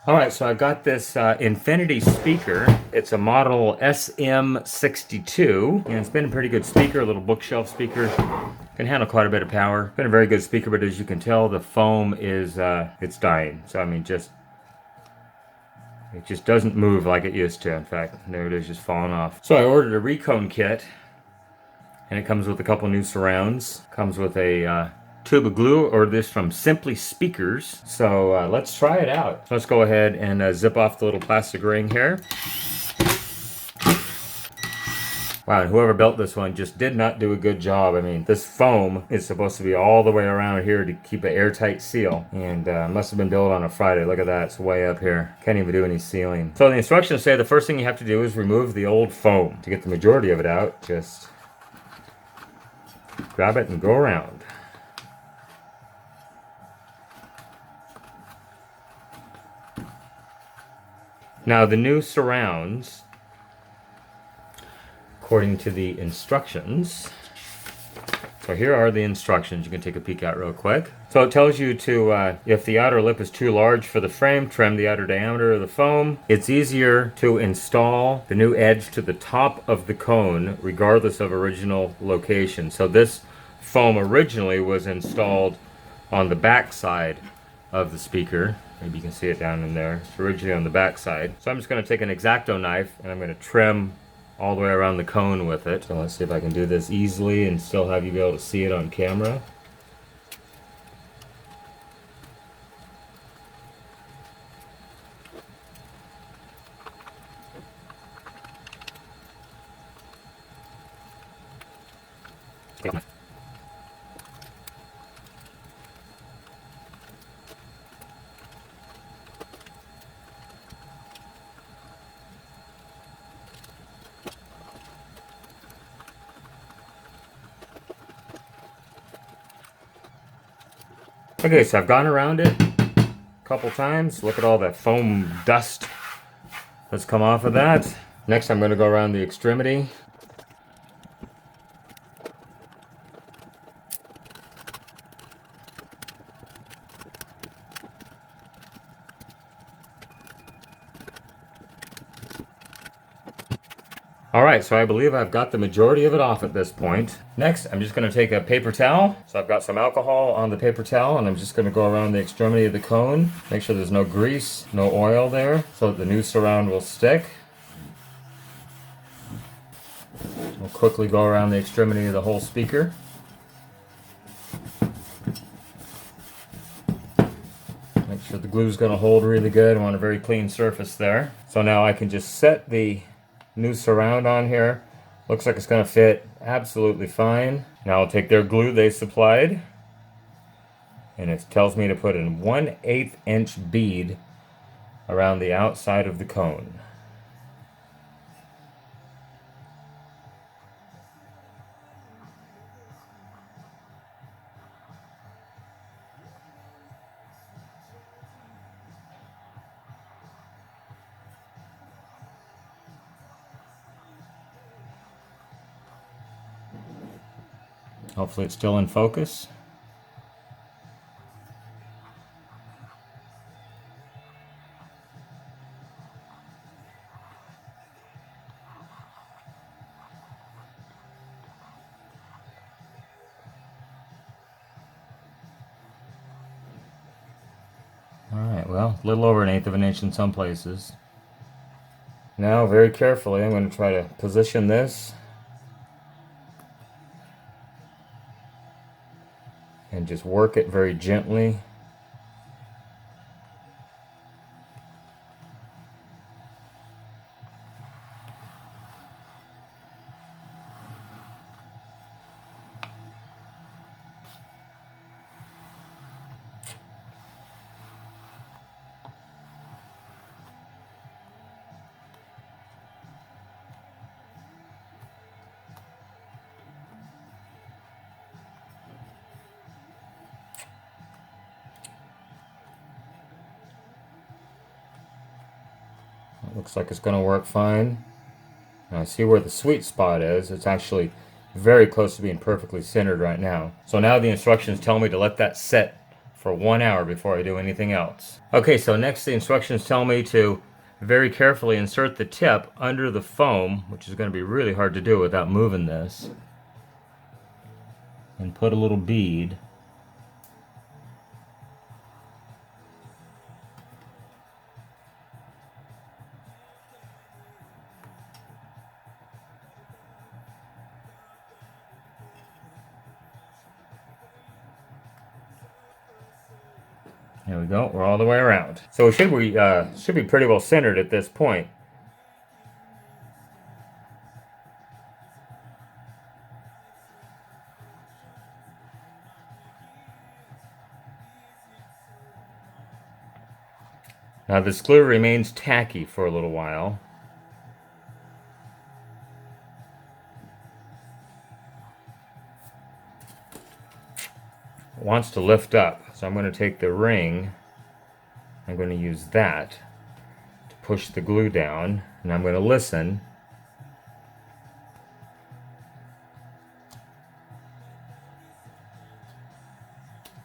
Alright, so I've got this Infinity speaker. It's a model SM62, and it's been a pretty good speaker, a little bookshelf speaker. Can handle quite a bit of power. Been a very good speaker, but as you can tell, the foam is, it's dying. So I mean, it just doesn't move like it used to. In fact, there it is, just falling off. So I ordered a recone kit, and it comes with a couple new surrounds. Comes with a tube of glue, or this from Simply Speakers. So let's try it out. So let's go ahead and zip off the little plastic ring here. Wow, and whoever built this one just did not do a good job. I mean, this foam is supposed to be all the way around here to keep an airtight seal. And must have been built on a Friday. Look at that, it's way up here. Can't even do any sealing. So the instructions say the first thing you have to do is remove the old foam. To get the majority of it out, just grab it and go around. Now the new surrounds, according to the instructions, so here are the instructions. You can take a peek out real quick. So it tells you to, if the outer lip is too large for the frame, trim the outer diameter of the foam. It's easier to install the new edge to the top of the cone, regardless of original location. So this foam originally was installed on the back side of the speaker. Maybe you can see it down in there. It's originally on the back side. So I'm just going to take an X-Acto knife and I'm going to trim all the way around the cone with it. So let's see if I can do this easily and still have you be able to see it on camera. Okay, so I've gone around it a couple times. Look at all that foam dust that's come off of that. Next, I'm going to go around the extremity. Alright, so I believe I've got the majority of it off at this point. Next, I'm just going to take a paper towel. So I've got some alcohol on the paper towel, and I'm just going to go around the extremity of the cone. Make sure there's no grease, no oil there, so that the new surround will stick. We'll quickly go around the extremity of the whole speaker. Make sure the glue's going to hold really good. I want a very clean surface there. So now I can just set the new surround on here. Looks like it's going to fit absolutely fine. Now I'll take their glue they supplied, and it tells me to put a 1/8 inch bead around the outside of the cone. Hopefully it's still in focus. Alright, well, a little over 1/8 of an inch in some places. Now, very carefully, I'm going to try to position this and just work it very gently. It looks like it's going to work fine. Now I see where the sweet spot is. It's actually very close to being perfectly centered right now. So now the instructions tell me to let that set for 1 hour before I do anything else. Okay, so next the instructions tell me to very carefully insert the tip under the foam, which is going to be really hard to do without moving this, and put a little bead. There we go, we're all the way around. So it should be pretty well centered at this point. Now this glue remains tacky for a little while. It wants to lift up, so I'm going to take the ring, I'm going to use that to push the glue down, and I'm going to listen.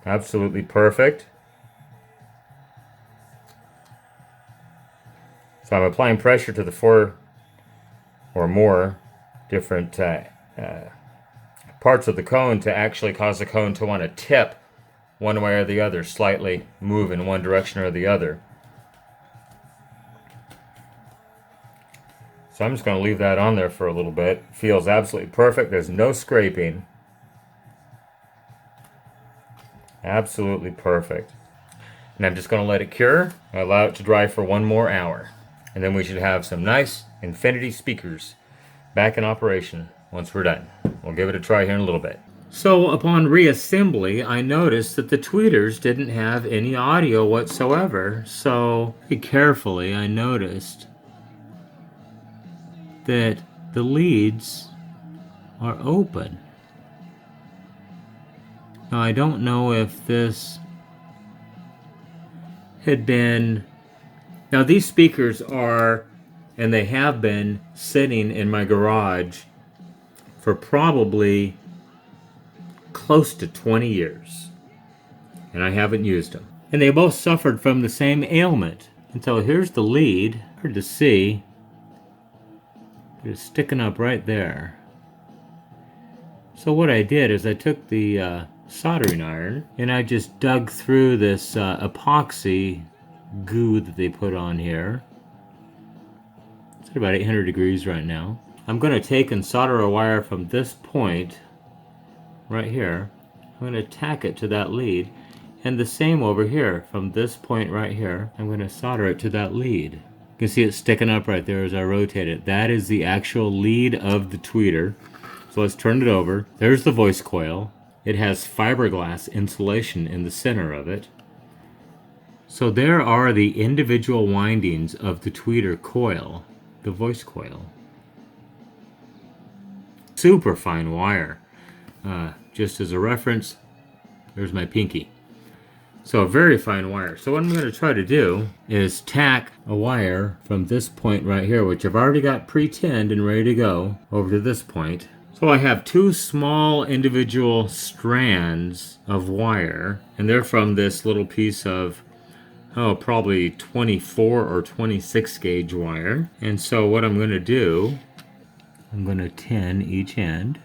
Absolutely perfect. So I'm applying pressure to the 4 or more different parts of the cone to actually cause the cone to want to tip one way or the other, slightly move in one direction or the other. So I'm just going to leave that on there for a little bit. Feels absolutely perfect. There's no scraping. Absolutely perfect. And I'm just going to let it cure. Allow it to dry for 1 more hour. And then we should have some nice Infinity speakers back in operation once we're done. We'll give it a try here in a little bit. So upon reassembly, I noticed that the tweeters didn't have any audio whatsoever. So very carefully, I noticed that the leads are open. Now I don't know if this had been... Now these speakers are, and they have been, sitting in my garage for probably close to 20 years. And I haven't used them. And they both suffered from the same ailment. And so here's the lead. Hard to see. But it's sticking up right there. So what I did is I took the soldering iron and I just dug through this epoxy goo that they put on here. It's at about 800 degrees right now. I'm going to take and solder a wire from this point right here. I'm going to tack it to that lead, and the same over here from this point right here. I'm going to solder it to that lead. You can see it sticking up right there as I rotate it. That is the actual lead of the tweeter. So let's turn it over. There's the voice coil. It has fiberglass insulation in the center of it. So there are the individual windings of the tweeter coil, the voice coil. Super fine wire. Just as a reference, there's my pinky. So a very fine wire. So what I'm going to try to do is tack a wire from this point right here, which I've already got pre-tinned and ready to go, over to this point. So I have 2 small individual strands of wire, and they're from this little piece of, oh, probably 24 or 26 gauge wire. And so what I'm going to do, I'm going to tin each end.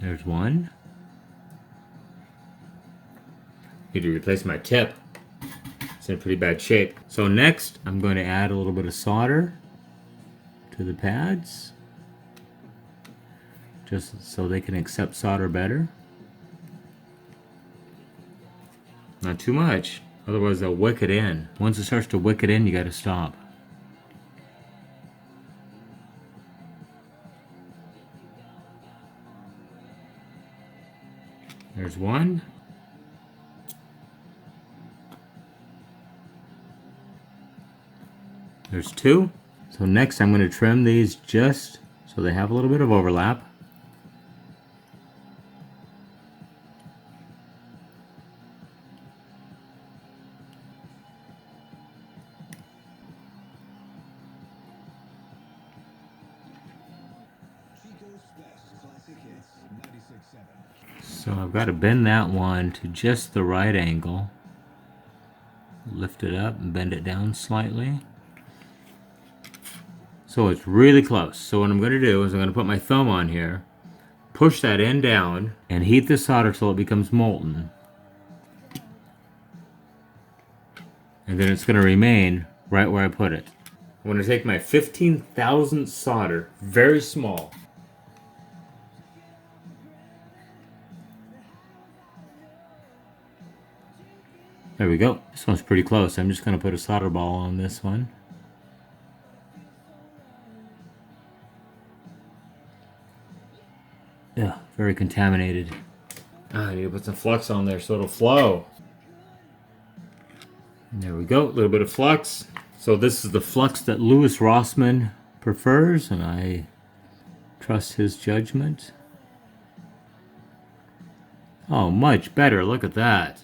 There's one. Need to replace my tip. It's in pretty bad shape. So next, I'm going to add a little bit of solder to the pads, just so they can accept solder better. Not too much, otherwise they'll wick it in. Once it starts to wick it in, you got to stop. There's one. There's 2. So next I'm going to trim these just so they have a little bit of overlap. So I've got to bend that one to just the right angle. Lift it up and bend it down slightly. So it's really close. So what I'm going to do is I'm going to put my thumb on here, push that end down, and heat the solder till it becomes molten. And then it's going to remain right where I put it. I'm going to take my 15,000 solder, very small. There we go. This one's pretty close. I'm just going to put a solder ball on this one. Yeah, very contaminated. I need to put some flux on there so it'll flow. And there we go, a little bit of flux. So this is the flux that Louis Rossmann prefers, and I trust his judgment. Oh, much better. Look at that.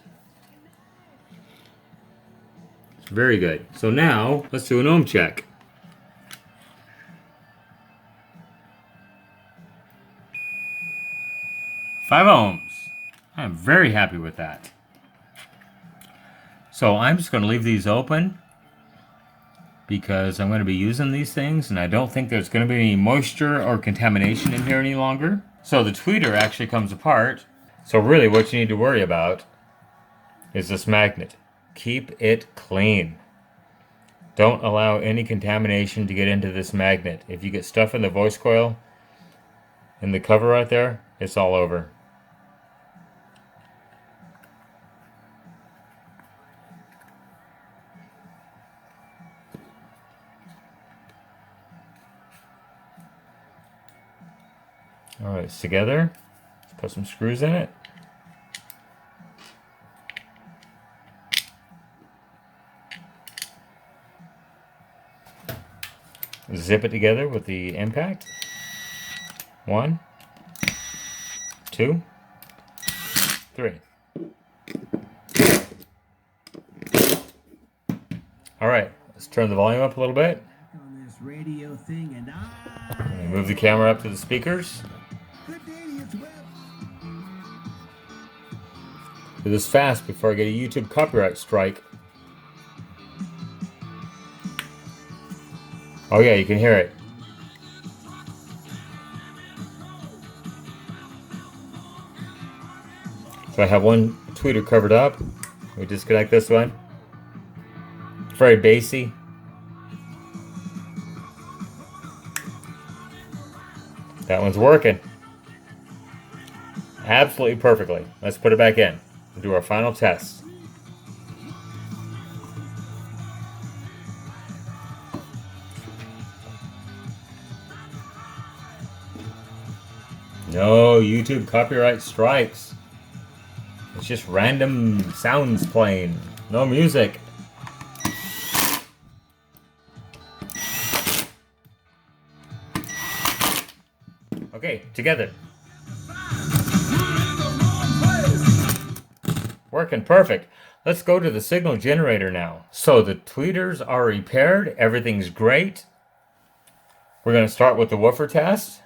It's very good. So now, let's do an ohm check. Five ohms. I'm very happy with that. So I'm just going to leave these open because I'm going to be using these things, and I don't think there's going to be any moisture or contamination in here any longer. So the tweeter actually comes apart. So really what you need to worry about is this magnet. Keep it clean. Don't allow any contamination to get into this magnet. If you get stuff in the voice coil, in the cover right there, it's all over. All right, it's together. Let's put some screws in it. Zip it together with the impact. 1, 2, 3. All right, let's turn the volume up a little bit. Move the camera up to the speakers. Do this fast before I get a YouTube copyright strike. Oh yeah, you can hear it. So I have one tweeter covered up. We disconnect this one. It's very bassy. That one's working. Absolutely perfectly. Let's put it back in and do our final test. No YouTube copyright strikes. It's just random sounds playing. No music. Okay, together. Working perfect. Let's go to the signal generator now. So the tweeters are repaired. Everything's great. We're going to start with the woofer test.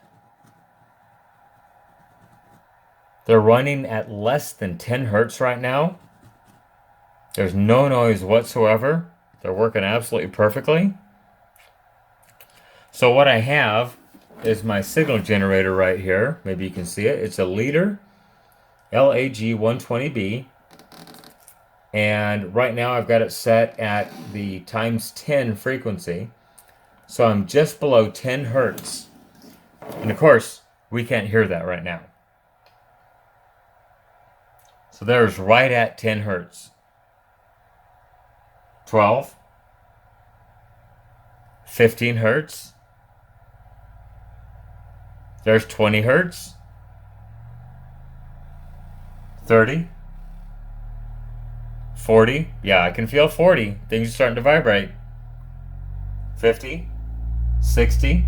They're running at less than 10 hertz right now. There's no noise whatsoever. They're working absolutely perfectly. So what I have is my signal generator right here. Maybe you can see it. It's a Leader LAG120B. And right now I've got it set at the ×10 frequency. So I'm just below 10 hertz. And of course, we can't hear that right now. So there's right at 10 hertz. 12. 15 hertz. There's 20 hertz. 30. 40. Yeah, I can feel 40. Things are starting to vibrate. 50. 60.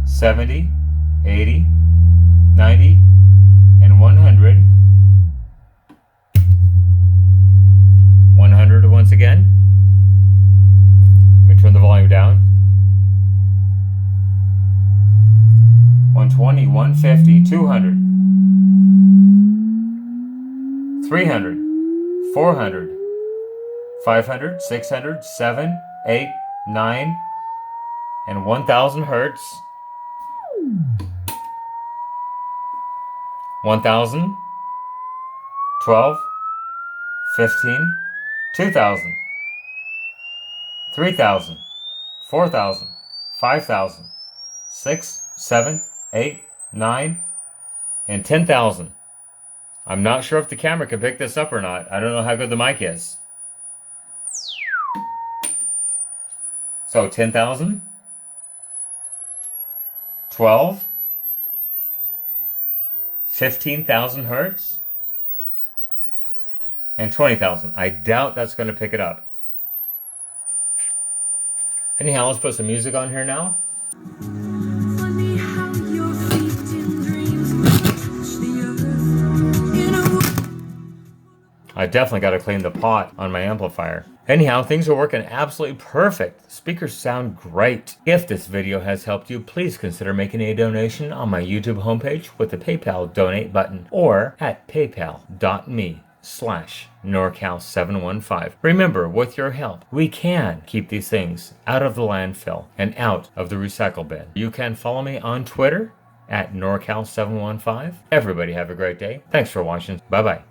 70. 80. 90. And 100. 100 once again. Let me turn the volume down. 120, 150, 200. 300, 400, 500, 600, 7, 8, 9, and 1000 hertz. 1000, 12, 15, 2000, 3000, 4000, 5000, 6, 7, 8, 9, and 10,000. I'm not sure if the camera can pick this up or not. I don't know how good the mic is. So 10,000, 12, 15,000 hertz, and 20,000. I doubt that's going to pick it up. Anyhow, let's put some music on here now. I definitely got to clean the pot on my amplifier. Anyhow, things are working absolutely perfect. Speakers sound great. If this video has helped you, please consider making a donation on my YouTube homepage with the PayPal donate button or at paypal.me/NorCal715. Remember, with your help, we can keep these things out of the landfill and out of the recycle bin. You can follow me on Twitter at NorCal715. Everybody have a great day. Thanks for watching. Bye-bye.